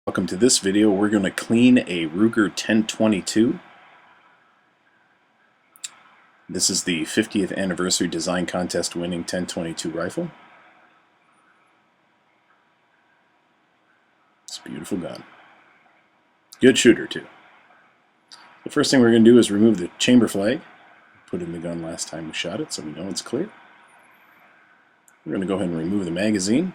Welcome to this video. We're going to clean a Ruger 1022. This is the 50th anniversary design contest winning 1022 rifle. It's a beautiful gun. Good shooter too. The first thing we're going to do is remove the chamber flag. Put in the gun last time we shot it so we know it's clear. We're going to go ahead and remove the magazine.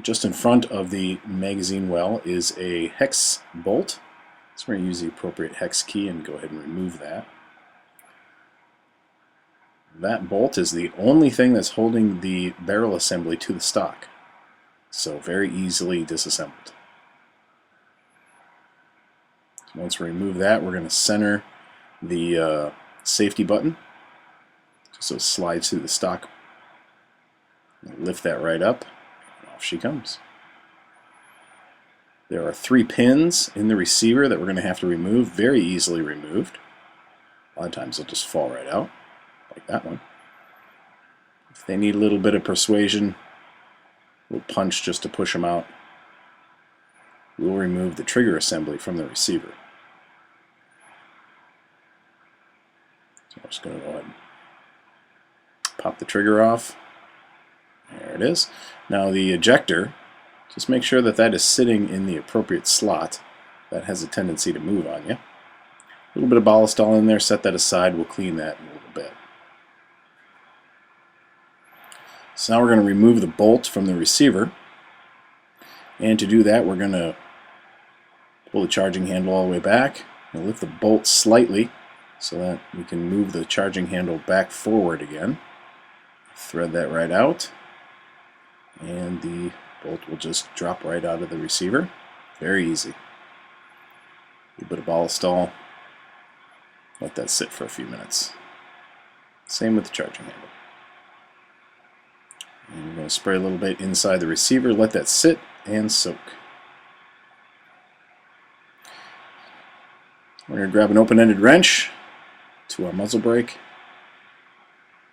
Just in front of the magazine well is a hex bolt. So we're going to use the appropriate hex key and go ahead and remove that. That bolt is the only thing that's holding the barrel assembly to the stock. So very easily disassembled. So once we remove that, we're going to center the safety button so it slides through the stock. Lift that right up. Off she comes. There are 3 pins in the receiver that we're going to have to remove, very easily removed. A lot of times they'll just fall right out, like that one. If they need a little bit of persuasion, we'll punch just to push them out. We'll remove the trigger assembly from the receiver. So I'm just going to go ahead and pop the trigger off. There it is. Now the ejector, just make sure that that is sitting in the appropriate slot. That has a tendency to move on you. A little bit of ballistol in there, set that aside. We'll clean that in a little bit. So now we're going to remove the bolt from the receiver. And to do that, we're going to pull the charging handle all the way back and lift the bolt slightly so that we can move the charging handle back forward again. Thread that right out. And the bolt will just drop right out of the receiver. Very easy. A little bit of ballistol. Let that sit for a few minutes. Same with the charging handle. And we're going to spray a little bit inside the receiver. Let that sit and soak. We're going to grab an open-ended wrench to our muzzle brake.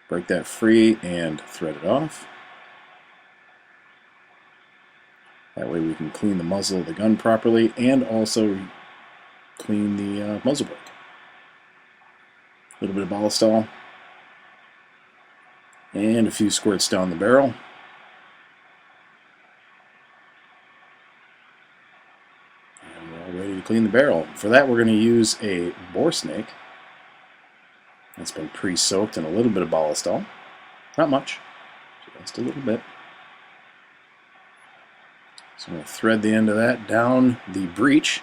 Break that free and thread it off. That way we can clean the muzzle of the gun properly and also clean the muzzle brake. A little bit of ballistol and a few squirts down the barrel. And we're all ready to clean the barrel. For that we're going to use a bore snake. It's been pre-soaked in a little bit of ballistol. Not much, just a little bit. So I'm going to thread the end of that down the breech.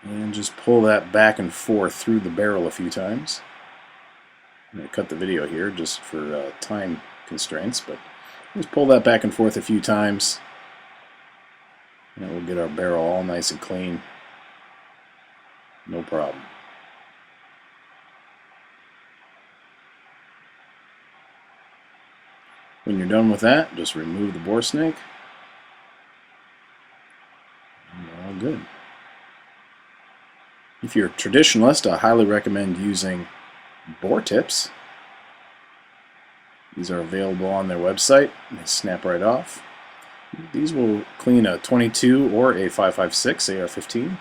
And just pull that back and forth through the barrel a few times. I'm going to cut the video here just for time constraints, but just pull that back and forth a few times. And we'll get our barrel all nice and clean. No problem. When you're done with that, just remove the bore snake. And we're all good. If you're a traditionalist, I highly recommend using bore tips. These are available on their website. They snap right off. These will clean a 22 or a 5.56 AR-15.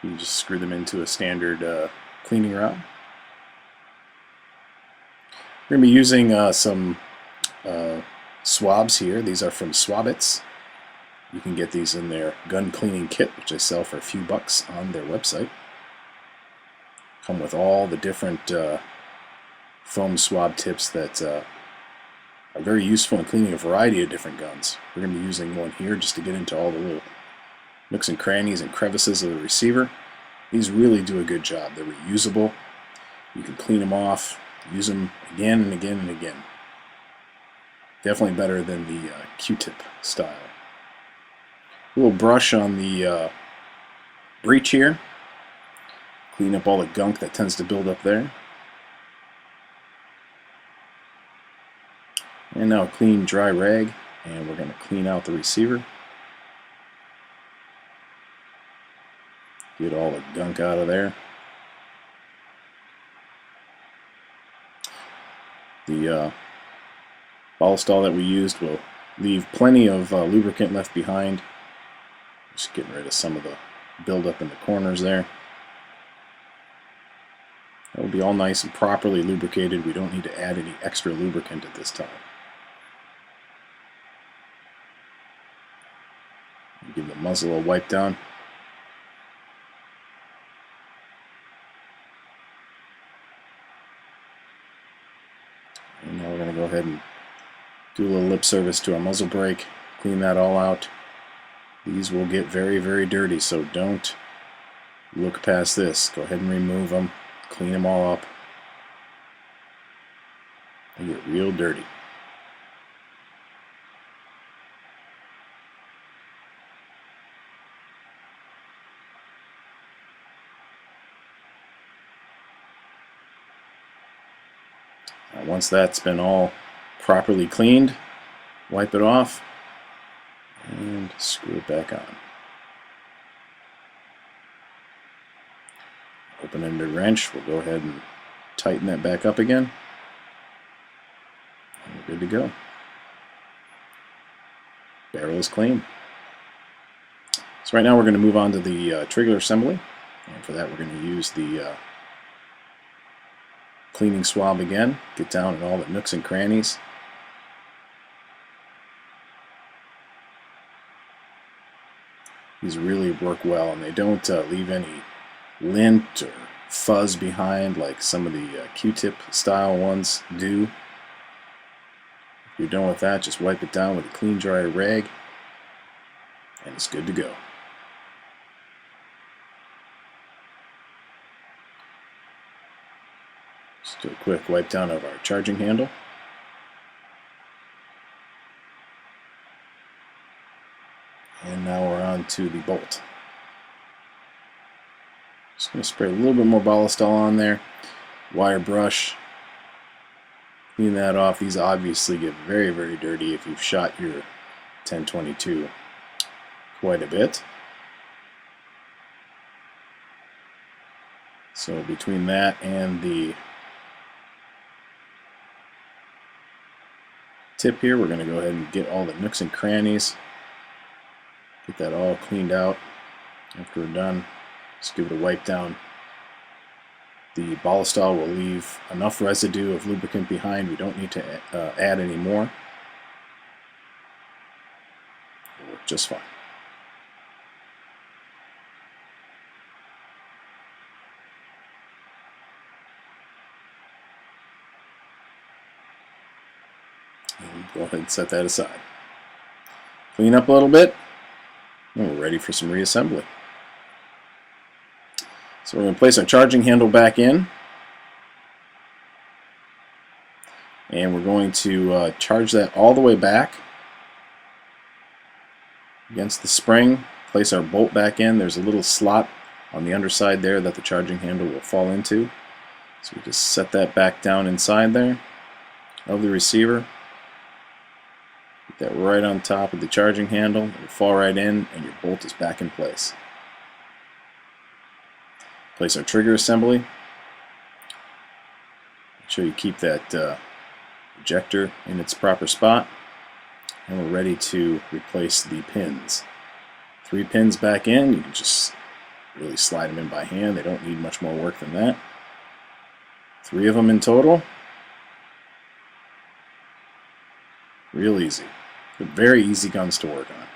You just screw them into a standard cleaning rod. We're going to be using some swabs here. These are from Swabits. You can get these in their gun cleaning kit, which they sell for a few bucks on their website. Come with all the different foam swab tips that are very useful in cleaning a variety of different guns. We're going to be using one here just to get into all the little nooks and crannies and crevices of the receiver. These really do a good job. They're reusable. You can clean them off, use them again and again and again. Definitely better than the Q-tip style. A little brush on the breech here. Clean up all the gunk that tends to build up there. And now a clean dry rag, and we're going to clean out the receiver. Get all the gunk out of there. The ball stall that we used will leave plenty of lubricant left behind. Just getting rid of some of the buildup in the corners there. That will be all nice and properly lubricated. We don't need to add any extra lubricant at this time. Give the muzzle a wipe down. And now we're going to go ahead and do a little lip service to our muzzle brake. Clean that all out. These will get very, very dirty, so don't look past this. Go ahead and remove them. Clean them all up. They get real dirty. Now, once that's been all properly cleaned, wipe it off and screw it back on. Open-ended wrench, we'll go ahead and tighten that back up again. And we're good to go. Barrel is clean. So right now we're going to move on to the trigger assembly. And for that we're going to use the cleaning swab again. Get down in all the nooks and crannies. These really work well, and they don't leave any lint or fuzz behind like some of the Q-tip style ones do. If you're done with that, just wipe it down with a clean dry rag and it's good to go. Just do a quick wipe down of our charging handle. And now we're on to the bolt. Just going to spray a little bit more ballistol on there. Wire brush. Clean that off. These obviously get very, very dirty if you've shot your 1022 quite a bit. So between that and the tip here, we're going to go ahead and get all the nooks and crannies. Get that all cleaned out. After we're done, just give it a wipe down. The ballistol will leave enough residue of lubricant behind. We don't need to add any more. It'll work just fine. And go ahead and set that aside. Clean up a little bit. And we're ready for some reassembly. So we're going to place our charging handle back in. And we're going to charge that all the way back against the spring. Place our bolt back in. There's a little slot on the underside there that the charging handle will fall into. So we just set that back down inside there of the receiver. Get that right on top of the charging handle. It'll fall right in and your bolt is back in place. Place our trigger assembly. Make sure you keep that ejector in its proper spot. And we're ready to replace the pins. 3 pins back in. You can just really slide them in by hand. They don't need much more work than that. 3 of them in total. Real easy. They're very easy guns to work on.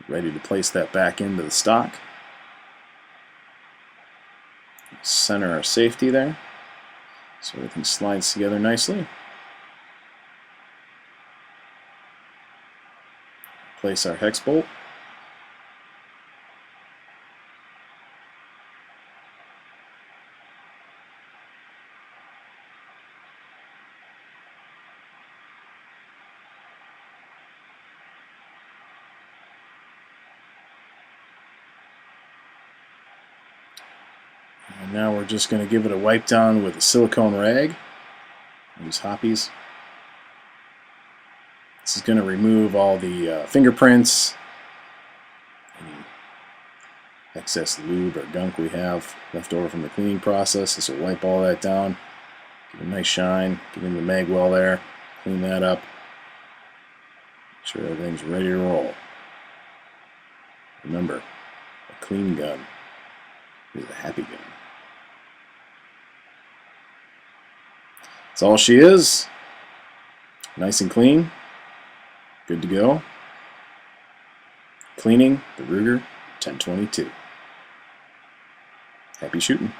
Ready to place that back into the stock. Center our safety there so everything slides together nicely. Place our hex bolt. And now we're just going to give it a wipe down with a silicone rag. Use Hoppies. This is going to remove all the fingerprints, any excess lube or gunk we have left over from the cleaning process. This will wipe all that down, give it a nice shine, get in the mag well there, clean that up, make sure everything's ready to roll. Remember, a clean gun is a happy gun. That's all she is. Nice and clean. Good to go. Cleaning the Ruger 1022. Happy shooting.